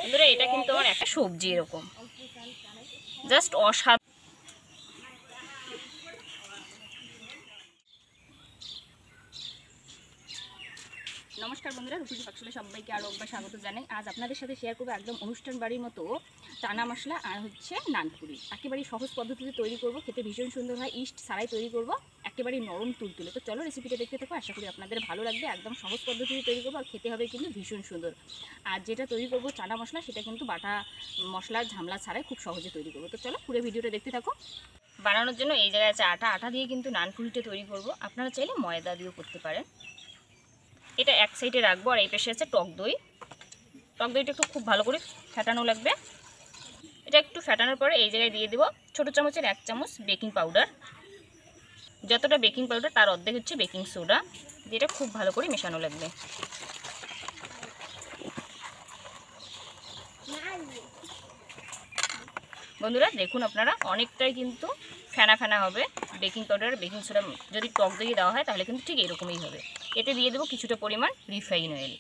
বন্ধুরা এটা কিন্তু আমার একটা সবজি এরকম জাস্ট অসাধারণ। নমস্কার বন্ধুরা, রুচি পাকশালে সবাইকে আরও একবার স্বাগত জানাই। আজ আপনাদের সাথে শেয়ার করবো একদম অনুষ্ঠান বাড়ির মতো চানা মশলা আর হচ্ছে নানপুরি। একেবারেই সহজ পদ্ধতিতে তৈরি করব, খেতে ভীষণ সুন্দর হয়, ইস্ট ছাড়াই তৈরি করব, একেবারেই নরম তুলতুলে। তো চলো রেসিপিটা দেখতে থাকো, আশা করি আপনাদের ভালো লাগবে। একদম সহজ পদ্ধতিতে তৈরি করবো আর খেতে হবে কিন্তু ভীষণ সুন্দর। আর যেটা তৈরি করব চানা মশলা, সেটা কিন্তু বাটা মশলার ঝামলা ছাড়াই খুব সহজে তৈরি করবো। তো চলো পুরো ভিডিওটা দেখতে থাকো। বানানোর জন্য এই জায়গায় আছে আটা দিয়ে কিন্তু নানপুরিটা তৈরি করব। আপনারা চাইলে ময়দা দিয়েও করতে পারেন। এটা এক সাইডে রাখবো আর এই পাশে আছে টক দই। টক দইটা একটু খুব ভালো করে ফেটানো লাগবে। এটা একটু ফেটানোর পরে এই জায়গায় দিয়ে দেবো ছোটো চামচের 1 চামচ বেকিং পাউডার। যতটা বেকিং পাউডার তার অর্ধেক হচ্ছে বেকিং সোডা, যেটা খুব ভালো করে মেশানো লাগবে। বন্ধুরা দেখুন আপনারা অনেকটাই কিন্তু ফেনা ফেনা হবে। বেকিং পাউডার বেকিং সোডা যদি টক দই দেওয়া হয় তাহলে কিন্তু ঠিক এরকমই হবে। এতে দিয়ে দেবো কিছুটা পরিমাণ রিফাইন অয়েল,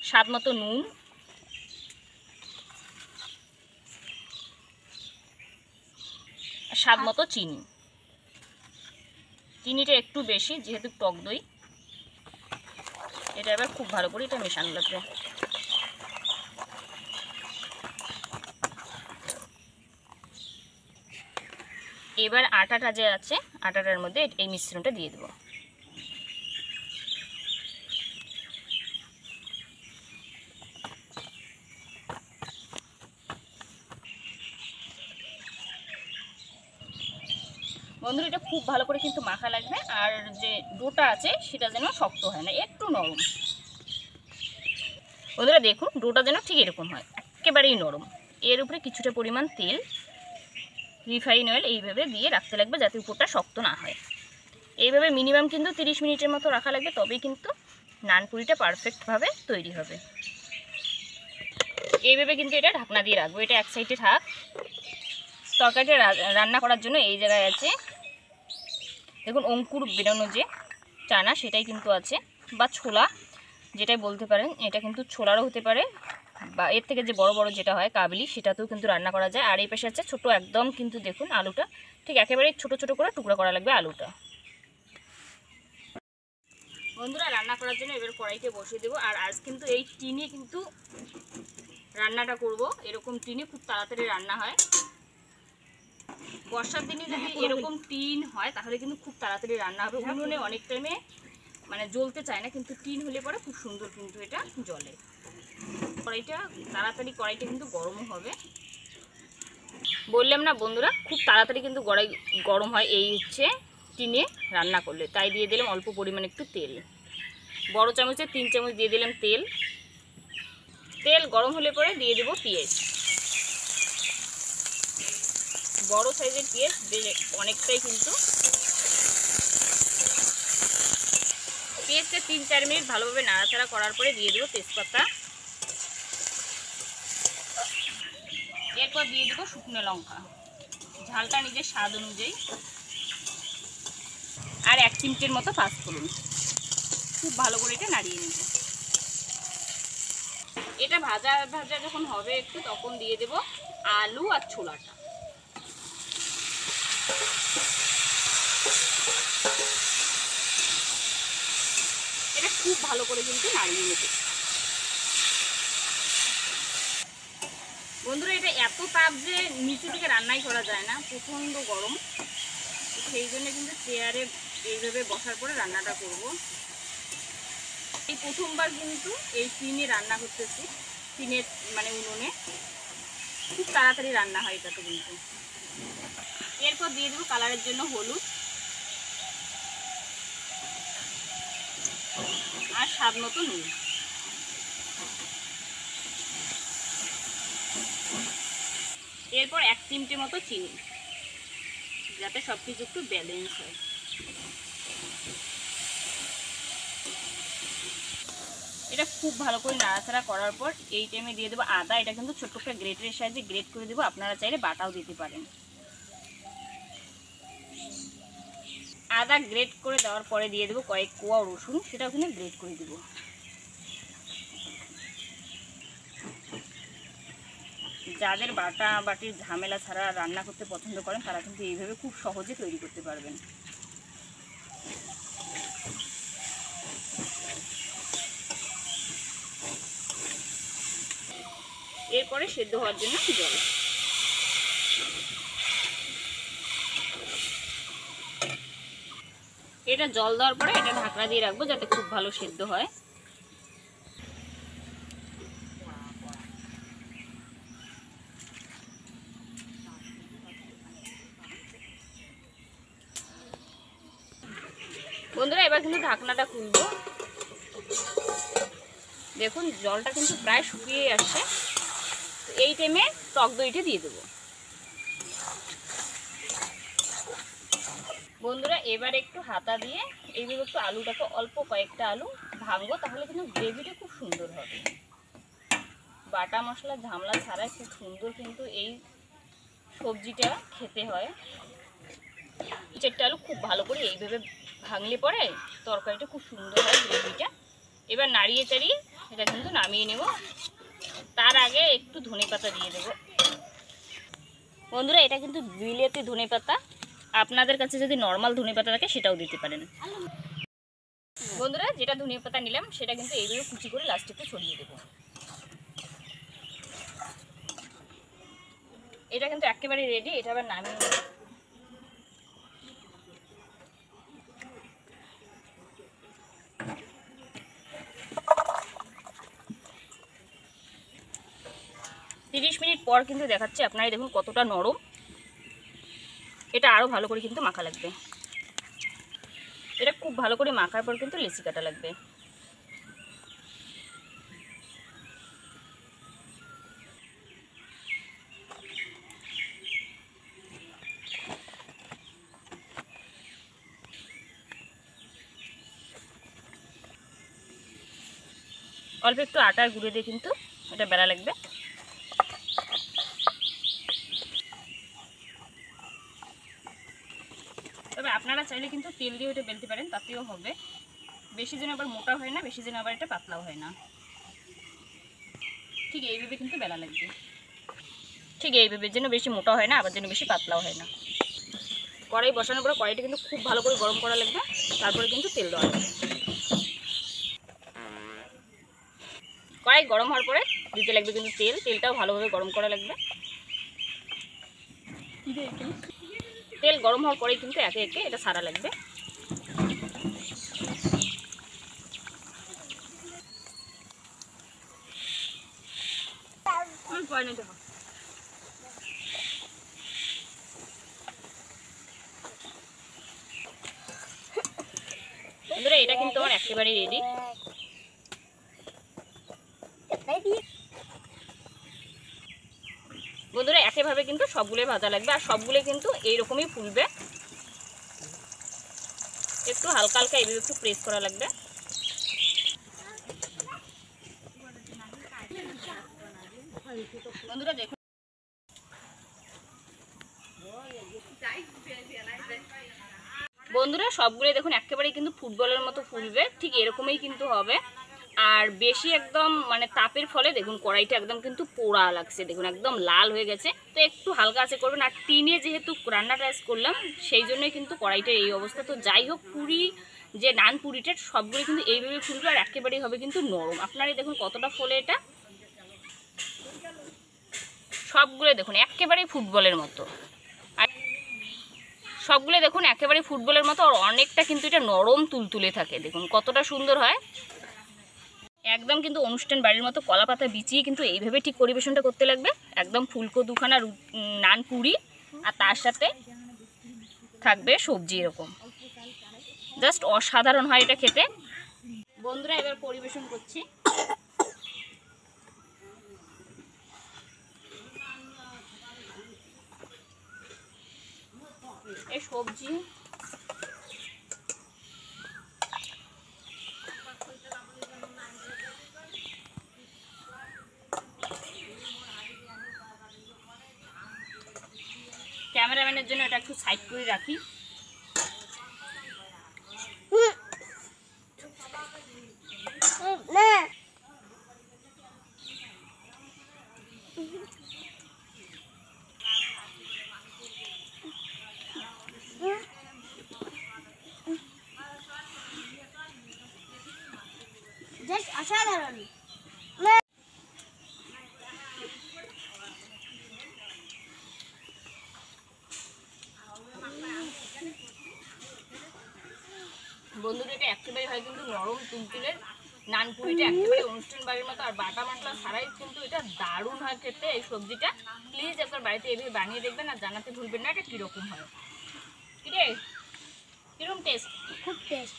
স্বাদ মতো নুন, স্বাদ মতো চিনি। চিনিটা একটু বেশি যেহেতু টক দই। এটা এবার খুব ভালো করে এটা মেশানো লাগবে। এবার আটাটা যে আছে আটাটার মধ্যে এই মিশ্রণটা দিয়ে দেবো। বন্ধুরা এটা খুব ভালো করে কিন্তু মাখা লাগবে। আর যে ডোটা আছে সেটা যেন শক্ত হয় না, একটু নরম। বন্ধুরা দেখুন ডোটা যেন ঠিক এরকম হয়, একেবারেই নরম। এর উপরে কিছুটা পরিমাণ তেল, রিফাইন অয়েল এইভাবে দিয়ে রাখতে লাগবে যাতে উপরটা শক্ত না হয়। এইভাবে মিনিমাম কিন্তু 30 মিনিটের মতো রাখা লাগবে, তবেই কিন্তু নানপুরিটা পারফেক্টভাবে তৈরি হবে। এইভাবে কিন্তু এটা ঢাকনা দিয়ে রাখবো। এটা এক সাইডে থাক। তরকারিটা রান্না করার জন্য এই জায়গায় আছে দেখুন অঙ্কুর বেরোনো যে চানা, সেটাই কিন্তু আছে, বা ছোলা যেটাই বলতে পারেন। এটা কিন্তু ছোলারও হতে পারে, বা এর থেকে যে বড় বড় যেটা হয় কাবলি, সেটাতেও কিন্তু রান্না করা যায়। আর এই পাশে আছে ছোটো একদম কিন্তু দেখুন আলুটা ঠিক একেবারে ছোট ছোট করে টুকরো করা লাগবে আলুটা। বন্ধুরা রান্না করার জন্য এবার কড়াইতে বসিয়ে দেবো। আর আজ কিন্তু এই টিনে কিন্তু রান্নাটা করব। এরকম টিনে খুব তাড়াতাড়ি রান্না হয়। বর্ষার দিনে যদি এরকম টিন হয় তাহলে কিন্তু খুব তাড়াতাড়ি রান্না হবে। উনুনে অনেক টাইমে মানে জ্বলতে চায় না, কিন্তু টিন হলে পরে খুব সুন্দর কিন্তু এটা জ্বলে। কড়াইটা কিন্তু গরমও হবে। বললাম না বন্ধুরা খুব তাড়াতাড়ি কিন্তু গরম হয় এই হচ্ছে টিনে রান্না করলে। তাই দিয়ে দিলাম অল্প পরিমাণে একটু তেল। বড় চামচে 3 চামচ দিয়ে দিলাম তেল। তেল গরম হলে পরে দিয়ে দেবো পেঁয়াজ। বড় সাইজের পেঁয়াজ অনেকটাই কিন্তু। পেঁয়াজটা 3-4 মিনিট ভালোভাবে নাড়াচাড়া করার পরে দিয়ে দেবো তেজপাতা। এরপর দিয়ে দেবো শুকনো লঙ্কা, ঝালটা নিজের স্বাদ অনুযায়ী, আর 1 চিমটের মতো পাঁচফোড়ন। খুব ভালো করে এটা নাড়িয়ে নেব। এটা ভাজা ভাজা যখন হবে একটু, তখন দিয়ে দেব আলু আর ছোলাটা। এটা খুব ভালো করে কিন্তু নাড়িয়ে নেবে। বন্ধুরা এটা এত তাপ যে নিচু থেকে রান্নাই করা যায় না, প্রচণ্ড গরম। সেই জন্য কিন্তু চেয়ারে এইভাবে বসার পরে রান্নাটা করব। এই প্রথমবার কিন্তু এই টিনে রান্না করতেছি, টিনের মানে উনুনে। খুব তাড়াতাড়ি রান্না হয় এটাতে কিন্তু। এরপর দিয়ে দেবো কালারের জন্য হলুদ আর স্বাদ মতো নুন। এরপর 1 চিমটে মতো চিনি, যাতে সব কিছু একটু ব্যালেন্স হয়। এটা খুব ভালো করে নাড়াচাড়া করার পর এই টাইমে দিয়ে দেবো আদা। এটা কিন্তু ছোট্ট একটা গ্রেটারের সাহায্যে গ্রেট করে দেবো, আপনারা চাইলে বাটাও দিতে পারেন। আদা গ্রেট করে দেওয়ার পরে দিয়ে দেবো কয়েক কোয়া রসুন, সেটাও কিন্তু গ্রেট করে দেবো। যাদের বাটা বাটির ঝামেলা ছাড়া রান্না করতে পছন্দ করেন তারা কিন্তু এইভাবে খুব সহজে তৈরি করতে পারবেন। এরপরে সেদ্ধ হওয়ার জন্য জল। এটা জল দেওয়ার পরে এটা ঢাকনা দিয়ে রাখবো যাতে খুব ভালো সেদ্ধ হয়। বন্ধুরা এবার কিন্তু ঢাকনাটা খুলবো। দেখুন জলটা কিন্তু প্রায় শুকিয়ে আসছে। এই টাইমে টক দইটা দিয়ে দেবো। বন্ধুরা এবার একটু হাতা দিয়ে এইভাবে একটু আলুটাকে অল্প কয়েকটা আলু ভাঙবো, তাহলে কিন্তু গ্রেভিটা খুব সুন্দর হবে। বাটা মশলা ঝামেলা ছাড়াই খুব সুন্দর কিন্তু এই সবজিটা খেতে হয়। চারটে আলু খুব ভালো করে এইভাবে ভাঙলে পরে তরকারিটা খুব সুন্দর হয় গ্রেভিটা। এবার নাড়িয়ে চাড়িয়ে এটা কিন্তু নামিয়ে নেব। তার আগে একটু ধনেপাতা দিয়ে দেবো। বন্ধুরা এটা কিন্তু বিলেতি ধনেপাতা, আপনাদের কাছে যদি নর্মাল ধনেপাতা থাকে সেটাও দিতে পারেন। বন্ধুরা যেটা ধনেপাতা নিলাম সেটা কিন্তু এইভাবে কুচি করে লাস্টে একটু ছড়িয়ে দেবো। এটা কিন্তু একেবারে রেডি। এটা আবার নামিয়ে নেব। 30 মিনিট পর কিন্তু দেখাচ্ছি, আপনারা দেখুন কতটা নরম। এটা আরও ভালো করে কিন্তু মাখা লাগবে। এটা খুব ভালো করে মাখার পর কিন্তু লেচি কাটা লাগবে। অল্প একটু আটার গুঁড়ো দিয়ে কিন্তু এটা বেলা লাগবে। তবে আপনারা চাইলে কিন্তু তেল দিয়ে এটা বেলতে পারেন, তাতেও হবে। বেশি যেন আবার মোটা হয় না, বেশি যেন আবার এটা পাতলাও হয় না। ঠিক এইভাবে কিন্তু বেলা লাগবে। ঠিক এইভাবে যেন বেশি মোটা হয় না, আবার যেন বেশি পাতলাও হয় না। কড়াই বসানোর পরে কড়াইটা কিন্তু খুব ভালো করে গরম করা লাগবে, তারপরে কিন্তু তেল দেওয়া লাগবে। কড়াই গরম হওয়ার পরে দিতে লাগবে কিন্তু তেল। তেলটাও ভালোভাবে গরম করা লাগবে। তেল গরম হওয়ার পরেই কিন্তু একে একে এটা সারা লাগবে। বন্ধুরা এটা কিন্তু আমার একেবারে রেডি। বন্ধুরা একইভাবে কিন্তু সবগুলো ভাজা লাগবে, আর সবগুলো কিন্তু এইরকমই ফুলবে। একটু হালকা হালকা এইভাবে একটু প্রেস করা লাগবে। বন্ধুরা দেখুন বন্ধুরা সবগুলো দেখুন একেবারেই কিন্তু ফুটবলের মতো ফুলবে, ঠিক এরকমই কিন্তু হবে। আর বেশি একদম মানে তাপের ফলে দেখুন কড়াইটা একদম কিন্তু পোড়া লাগছে, দেখুন একদম লাল হয়ে গেছে। তো একটু হালকা আছে করবেন। আর টিনে যেহেতু রান্নাটা করলাম সেই জন্যই কিন্তু কড়াইটার এই অবস্থা। তো যাই হোক, পুরি যে নান পুরিটা সবগুলো কিন্তু এইভাবে ফুলবে আর একেবারেই হবে কিন্তু নরম। আপনারাই দেখুন কতটা ফোলে এটা। সবগুলো দেখুন একেবারেই ফুটবলের মতো। আর সবগুলো দেখুন একেবারে ফুটবলের মতো, আর অনেকটা কিন্তু এটা নরম তুলতুলে থাকে। দেখুন কতটা সুন্দর হয়। একদম কিন্তু অনুষ্ঠান বাড়ির মতো কলা পাতা বিছিয়ে কিন্তু এইভাবে ঠিক পরিবেশনটা করতে লাগবে। একদম ফুলকো দুখানা নান পুরি, আর তার সাথে থাকবে সবজি। এরকম জাস্ট অসাধারণ হয় এটা খেতে। বন্ধুরা এবার পরিবেশন করছি। এই সবজি ক্যামেরাম্যানের জন্য এটা একটু সাইড করে রাখি। নরম তুলতুলের নানপুরিটা একেবারে অনুষ্ঠান বাড়ির মতো, আর বাটা মশলা ছাড়াই কিন্তু এটা দারুণ হয় খেতে। এই সবজিটা প্লিজ একবার বাড়িতে এভাবে বানিয়ে দেখবেন আর জানাতে ভুলবেন না এটা কীরকম হয়। কিরে কিরকম টেস্ট? খুব টেস্ট।